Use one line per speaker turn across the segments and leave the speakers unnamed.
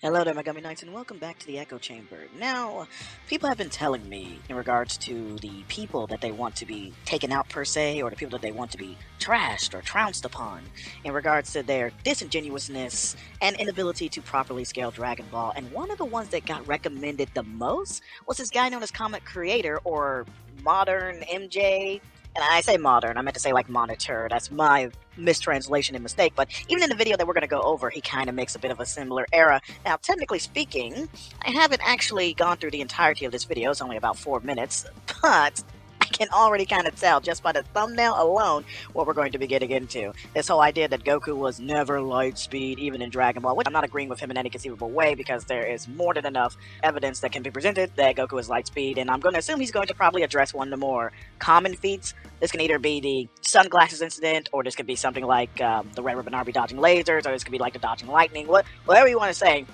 Hello there, my Gummy Knights, and welcome back to the Echo Chamber. Now, people have been telling me in regards to the people that they want to be taken out per se, or the people that they want to be trashed or trounced upon, in regards to their disingenuousness and inability to properly scale Dragon Ball. And one of the ones that got recommended the most was this guy known as Comic Creator, or Modern MJ. And I say modern, I meant to say like monitor. That's my mistranslation and mistake. But even in the video that we're going to go over, he kind of makes a bit of a similar era. Now, technically speaking, I haven't actually gone through the entirety of this video. It's only about 4 minutes. But I can already kind of tell just by the thumbnail alone what we're going to be getting into. This whole idea that Goku was never light speed, even in Dragon Ball, which I'm not agreeing with him in any conceivable way because there is more than enough evidence that can be presented that Goku is light speed, and I'm going to assume he's going to probably address one of the more common feats. This can either be the sunglasses incident, or this could be something like the Red Ribbon Army dodging lasers, or this could be like the dodging lightning, whatever you want to say.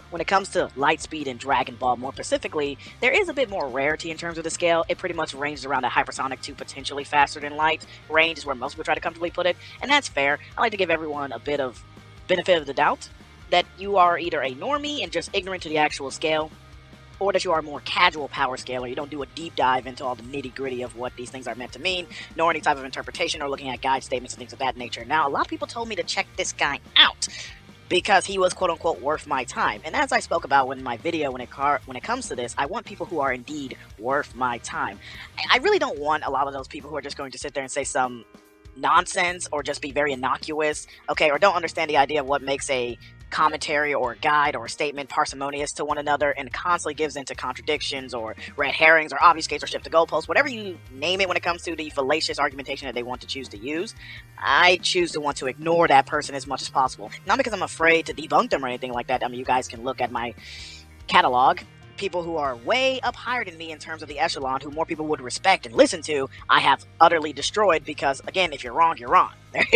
When it comes to light speed and Dragon Ball more specifically, there is a bit more rarity in terms of the scale. It pretty much ranges around the hypersonic to potentially faster than light range is where most people try to comfortably put it, and that's fair. I like to give everyone a bit of benefit of the doubt that you are either a normie and just ignorant to the actual scale, or that you are a more casual power scaler. You don't do a deep dive into all the nitty-gritty of what these things are meant to mean, nor any type of interpretation or looking at guide statements and things of that nature. Now, a lot of people told me to check this guy out because he was quote-unquote worth my time. And as I spoke about in my video, when it comes to this, I want people who are indeed worth my time. I really don't want a lot of those people who are just going to sit there and say some nonsense or just be very innocuous, okay, or don't understand the idea of what makes a commentary or a guide or a statement parsimonious to one another and constantly gives into contradictions or red herrings or obfuscates or shift the goalposts, whatever you name it when it comes to the fallacious argumentation that they want to choose to use. I choose to want to ignore that person as much as possible. Not because I'm afraid to debunk them or anything like that. I mean, you guys can look at my catalog. People who are way up higher than me in terms of the echelon, who more people would respect and listen to, I have utterly destroyed because, again, if you're wrong, you're wrong.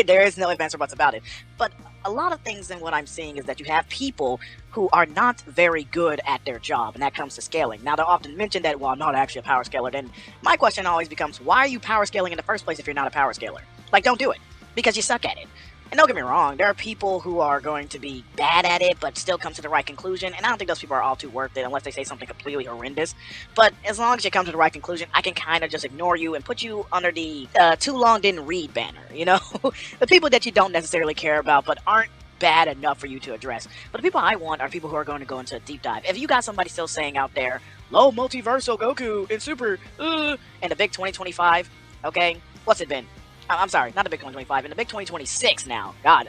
There is no ifs, ands, or buts about it. But a lot of things in what I'm seeing is that you have people who are not very good at their job, and that comes to scaling. Now, they'll often mention that, well, I'm not actually a power scaler. Then my question always becomes, why are you power scaling in the first place if you're not a power scaler? Like, don't do it, because you suck at it. And don't get me wrong, there are people who are going to be bad at it, but still come to the right conclusion, and I don't think those people are all too worth it unless they say something completely horrendous. But as long as you come to the right conclusion, I can kind of just ignore you and put you under the too long didn't read banner, you know? The people that you don't necessarily care about, but aren't bad enough for you to address. But the people I want are people who are going to go into a deep dive. If you got somebody still saying out there, low multiversal Goku in Super, and the big 2025, okay? What's it been? I'm sorry, not the big 2025, in the big 2026 now. God,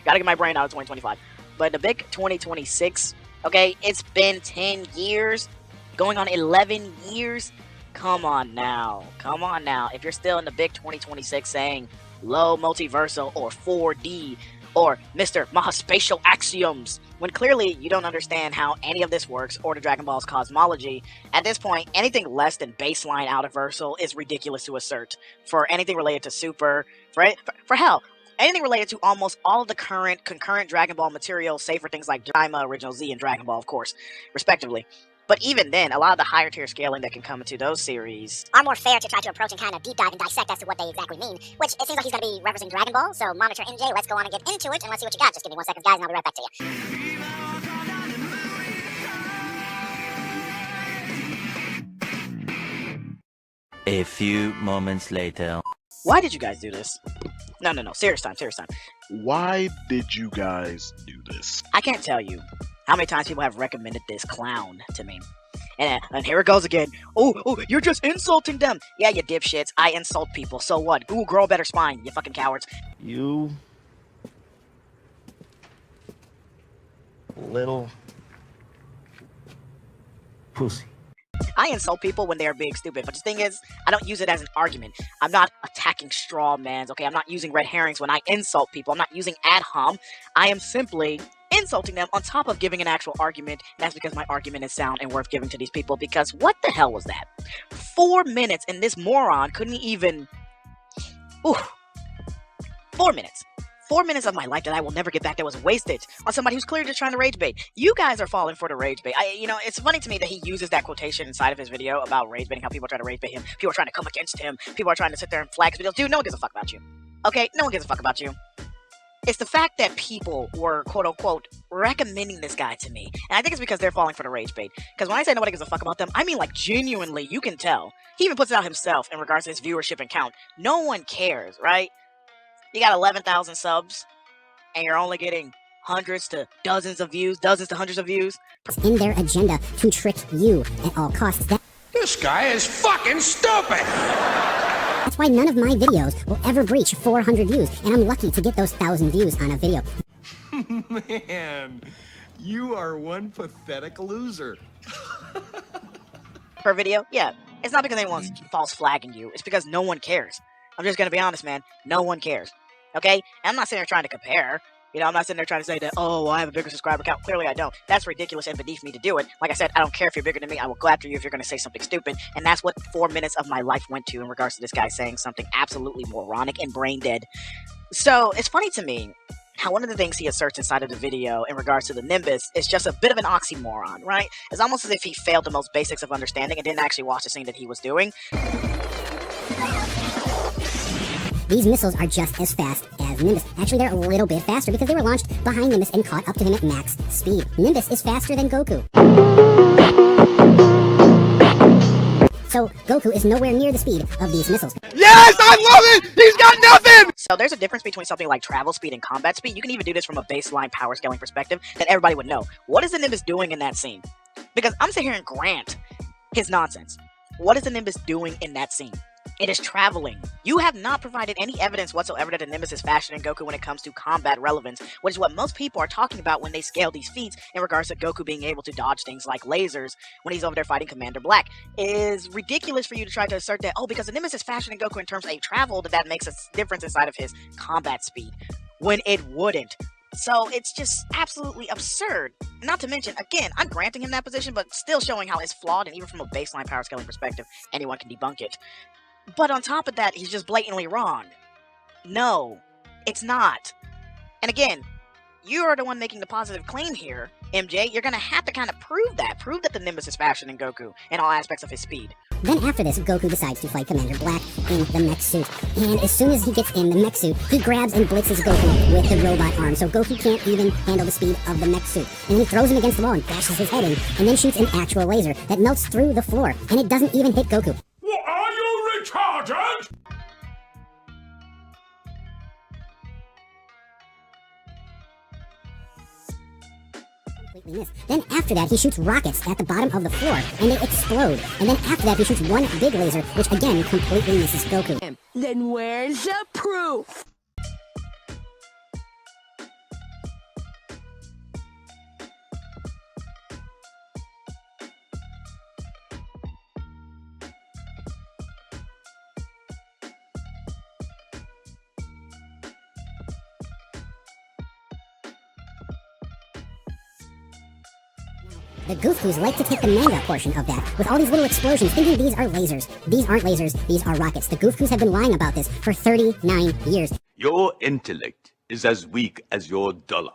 gotta get my brain out of 2025. But the big 2026, okay, it's been 10 years, going on 11 years. Come on now. Come on now. If you're still in the big 2026 saying low multiversal or 4D or Mr. Mahaspatial Axioms, when clearly you don't understand how any of this works or the Dragon Ball's cosmology, at this point, anything less than baseline out-of-versal is ridiculous to assert. For anything related to Super, for hell, anything related to almost all of the current concurrent Dragon Ball material, save for things like Daima, Original Z, and Dragon Ball, of course, respectively. But even then, a lot of the higher tier scaling that can come into those series
are more fair to try to approach and kind of deep dive and dissect as to what they exactly mean, which it seems like he's going to be referencing Dragon Ball. So Monitor MJ, let's go on and get into it, and let's see what you got. Just give me 1 second, guys, and I'll be right back to you.
A few moments later.
Why did you guys do this? No, serious time.
Why did you guys do this?
I can't tell you how many times people have recommended this clown to me. And here it goes again. Oh, you're just insulting them. Yeah, you dipshits. I insult people. So what? Ooh, grow a better spine, you fucking cowards.
You little pussy.
I insult people when they're being stupid, but the thing is, I don't use it as an argument. I'm not attacking straw mans, okay? I'm not using red herrings when I insult people. I'm not using ad hom. I am simply insulting them on top of giving an actual argument, and that's because my argument is sound and worth giving to these people, because what the hell was that? 4 minutes, and this moron couldn't even... Ooh. 4 minutes. 4 minutes of my life that I will never get back that was wasted on somebody who's clearly just trying to rage bait. You guys are falling for the rage bait. It's funny to me that he uses that quotation inside of his video about rage baiting, how people are trying to rage bait him, people are trying to come against him, people are trying to sit there and flag his videos. Dude, no one gives a fuck about you. Okay? No one gives a fuck about you. It's the fact that people were, quote unquote, recommending this guy to me. And I think it's because they're falling for the rage bait. Because when I say nobody gives a fuck about them, I mean, like, genuinely, you can tell. He even puts it out himself in regards to his viewership and count. No one cares, right? You got 11,000 subs, and you're only getting hundreds to dozens of views, dozens to hundreds of views.
In their agenda to trick you at all costs.
This guy is fucking stupid!
That's why none of my videos will ever breach 400 views, and I'm lucky to get those 1,000 views on a video.
Man, you are one pathetic loser.
Per video? Yeah. It's not because anyone's false flagging you. It's because no one cares. I'm just gonna be honest, man. No one cares. Okay? And I'm not sitting there trying to compare. You know, I'm not sitting there trying to say that, oh, I have a bigger subscriber count. Clearly, I don't. That's ridiculous and beneath me to do it. Like I said, I don't care if you're bigger than me. I will go after you if you're going to say something stupid. And that's what 4 minutes of my life went to in regards to this guy saying something absolutely moronic and brain dead. So, it's funny to me how one of the things he asserts inside of the video in regards to the Nimbus is just a bit of an oxymoron, right? It's almost as if he failed the most basics of understanding and didn't actually watch the scene that he was doing.
These missiles are just as fast as Nimbus. Actually, they're a little bit faster because they were launched behind Nimbus and caught up to him at max speed. Nimbus is faster than Goku. So, Goku is nowhere near the speed of these missiles.
Yes, I love it! He's got nothing!
So there's a difference between something like travel speed and combat speed. You can even do this from a baseline power scaling perspective that everybody would know. What is the Nimbus doing in that scene? Because I'm sitting here and grant his nonsense. What is the Nimbus doing in that scene? It is traveling. You have not provided any evidence whatsoever that the Nimbus is faster than Goku when it comes to combat relevance, which is what most people are talking about when they scale these feats in regards to Goku being able to dodge things like lasers when he's over there fighting Commander Black. It is ridiculous for you to try to assert that, oh, because the Nimbus is faster than Goku in terms of travel, that makes a difference inside of his combat speed, when it wouldn't. So it's just absolutely absurd. Not to mention, again, I'm granting him that position, but still showing how it's flawed, and even from a baseline power scaling perspective, anyone can debunk it. But on top of that, he's just blatantly wrong. No, it's not. And again, you are the one making the positive claim here, MJ. You're gonna have to kind of prove that. Prove that the Nimbus is faster than Goku in all aspects of his speed.
Then after this, Goku decides to fight Commander Black in the mech suit. And as soon as he gets in the mech suit, he grabs and blitzes Goku with the robot arm. So Goku can't even handle the speed of the mech suit. And then he throws him against the wall and bashes his head in. And then shoots an actual laser that melts through the floor. And it doesn't even hit Goku.
Are you retarded?
Completely missed. Then after that, he shoots rockets at the bottom of the floor, and they explode. And then after that, he shoots one big laser, which again completely misses Goku.
Then where's the proof?
The Goofus like to take the manga portion of that, with all these little explosions, thinking these are lasers. These aren't lasers, these are rockets. The Goofus have been lying about this for 39 years.
Your intellect is as weak as your dollar.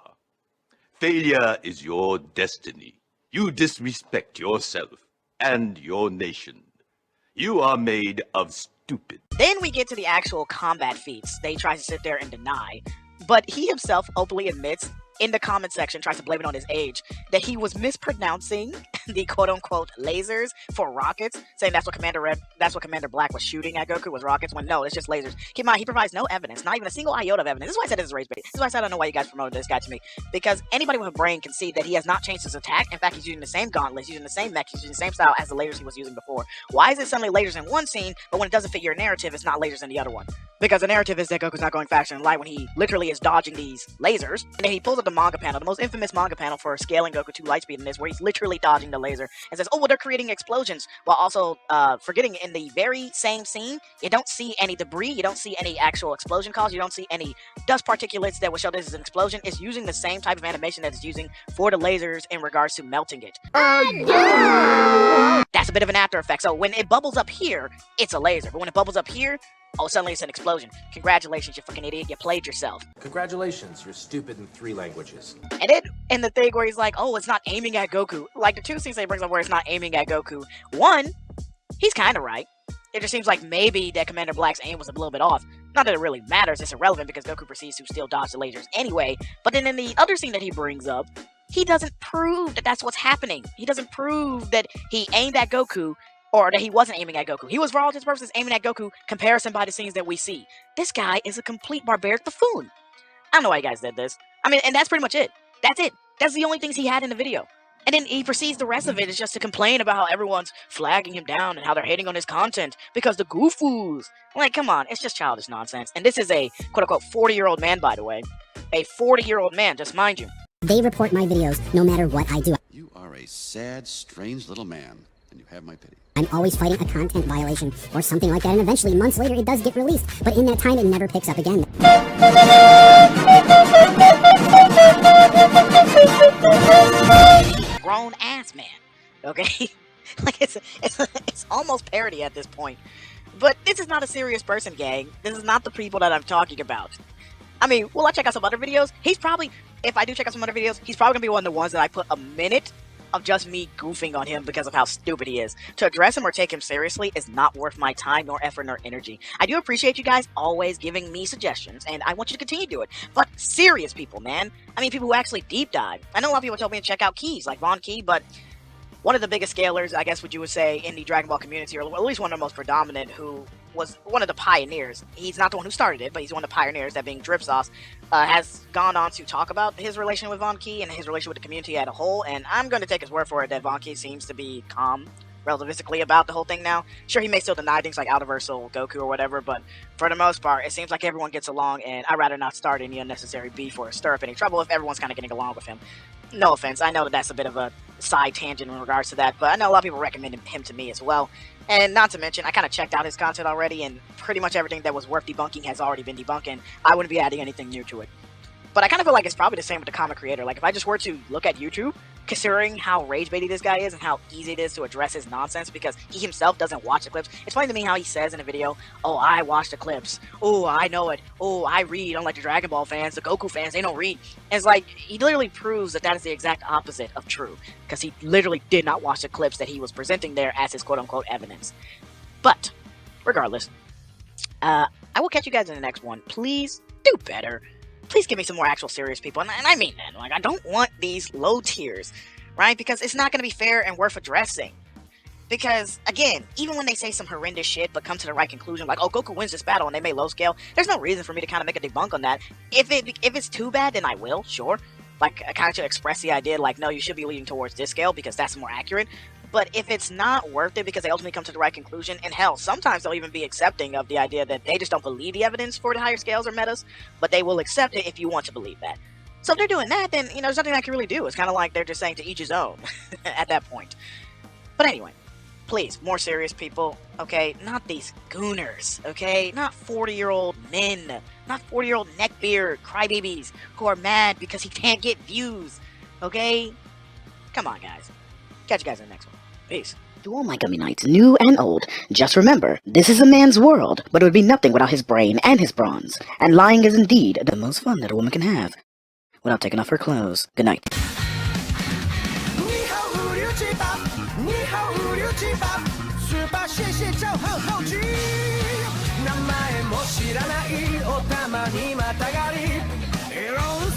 Failure is your destiny. You disrespect yourself and your nation. You are made of stupid.
Then we get to the actual combat feats they try to sit there and deny. But he himself openly admits in the comment section, tries to blame it on his age, that he was mispronouncing the quote-unquote lasers for rockets, saying that's what Commander Black was shooting at Goku was rockets, when no, it's just lasers. Keep in mind, he provides no evidence, not even a single iota of evidence. This is why I said this is race bait. This is why I said I don't know why you guys promoted this guy to me. Because anybody with a brain can see that he has not changed his attack. In fact, he's using the same gauntlets, he's using the same mech, he's using the same style as the lasers he was using before. Why is it suddenly lasers in one scene, but when it doesn't fit your narrative, it's not lasers in the other one? Because the narrative is that Goku's not going faster than light when he literally is dodging these lasers. And then he pulls up the manga panel, the most infamous manga panel for scaling Goku to light speed in this, where he's literally dodging the laser and says, oh, well, they're creating explosions, while also forgetting in the very same scene, you don't see any debris, you don't see any actual explosion cause, you don't see any dust particulates that will show this is an explosion. It's using the same type of animation that it's using for the lasers in regards to melting it. That's a bit of an after effect. So when it bubbles up here, it's a laser, but when it bubbles up here, oh, suddenly it's an explosion. Congratulations, you fucking idiot. You played yourself.
Congratulations, you're stupid in 3 languages.
And then, in the thing where he's like, oh, it's not aiming at Goku. Like, the two scenes that he brings up where it's not aiming at Goku. One, he's kind of right. It just seems like maybe that Commander Black's aim was a little bit off. Not that it really matters, it's irrelevant because Goku proceeds to still dodge the lasers anyway. But then in the other scene that he brings up, he doesn't prove that that's what's happening. He doesn't prove that he aimed at Goku or that he wasn't aiming at Goku. He was, for all intents and purposes, aiming at Goku, comparison by the scenes that we see. This guy is a complete barbaric buffoon. I don't know why you guys did this. I mean, and that's pretty much it. That's it. That's the only things he had in the video. And then he proceeds the rest of it is just to complain about how everyone's flagging him down and how they're hating on his content because the goofus. Like, come on, it's just childish nonsense. And this is a quote-unquote 40-year-old man, by the way. A 40-year-old man, just mind you.
They report my videos no matter what I do.
You are a sad, strange little man, and you have my pity.
I'm always fighting a content violation or something like that, and eventually, months later, it does get released. But in that time, it never picks up again.
Grown ass man, okay? Like it's almost parody at this point. But this is not a serious person, gang. This is not the people that I'm talking about. I mean, will I check out some other videos? He's probably, if I do check out some other videos, he's probably gonna be one of the ones that I put a minute of just me goofing on him because of how stupid he is. To address him or take him seriously is not worth my time, nor effort, nor energy. I do appreciate you guys always giving me suggestions, and I want you to continue to do it. But serious people, man. I mean, people who actually deep dive. I know a lot of people told me to check out Keys, like Von Key, but one of the biggest scalers, I guess what you would say, in the Dragon Ball community, or at least one of the most predominant, who was one of the pioneers. He's not the one who started it, but he's one of the pioneers, that being Drip Sauce, has gone on to talk about his relation with Von Key and his relation with the community as a whole, and I'm going to take his word for it that Von Key seems to be calm relativistically about the whole thing now. Sure, he may still deny things like Universal Goku or whatever, but for the most part, it seems like everyone gets along, and I'd rather not start any unnecessary beef or stir up any trouble if everyone's kind of getting along with him. No offense, I know that that's a bit of a side tangent in regards to that, but I know a lot of people recommend him to me as well. And not to mention, I kind of checked out his content already, and pretty much everything that was worth debunking has already been debunked, and I wouldn't be adding anything new to it. But I kind of feel like it's probably the same with the comic creator. Like, if I just were to look at YouTube, considering how rage-baity this guy is and how easy it is to address his nonsense because he himself doesn't watch the clips. It's funny to me how he says in a video, oh, I watch the clips. Oh, I know it. Oh, I read. Unlike the Dragon Ball fans, the Goku fans, they don't read. And it's like, he literally proves that that is the exact opposite of true. Because he literally did not watch the clips that he was presenting there as his quote-unquote evidence. But, regardless, I will catch you guys in the next one. Please do better. Please give me some more actual serious people, and I mean that. Like, I don't want these low tiers, right? Because it's not going to be fair and worth addressing. Because, again, even when they say some horrendous shit but come to the right conclusion, like, oh, Goku wins this battle and they made low scale, there's no reason for me to kind of make a debunk on that. If it's too bad, then I will, sure. Like, I kind of should express the idea, like, no, you should be leading towards this scale because that's more accurate. But if it's not worth it because they ultimately come to the right conclusion, and hell, sometimes they'll even be accepting of the idea that they just don't believe the evidence for the higher scales or metas, but they will accept it if you want to believe that. So if they're doing that, then, you know, there's nothing I can really do. It's kind of like they're just saying to each his own at that point. But anyway, please, more serious people, okay? Not these gooners, okay? Not 40-year-old men, not 40-year-old neckbeard crybabies who are mad because he can't get views, okay? Come on, guys. Catch you guys in the next one. Peace.
To all my Gummy Knights, new and old, just remember, this is a man's world, but it would be nothing without his brain and his bronze. And lying is indeed the most fun that a woman can have, without taking off her clothes. Good night.
名前も知らないお玉にまたがりエロン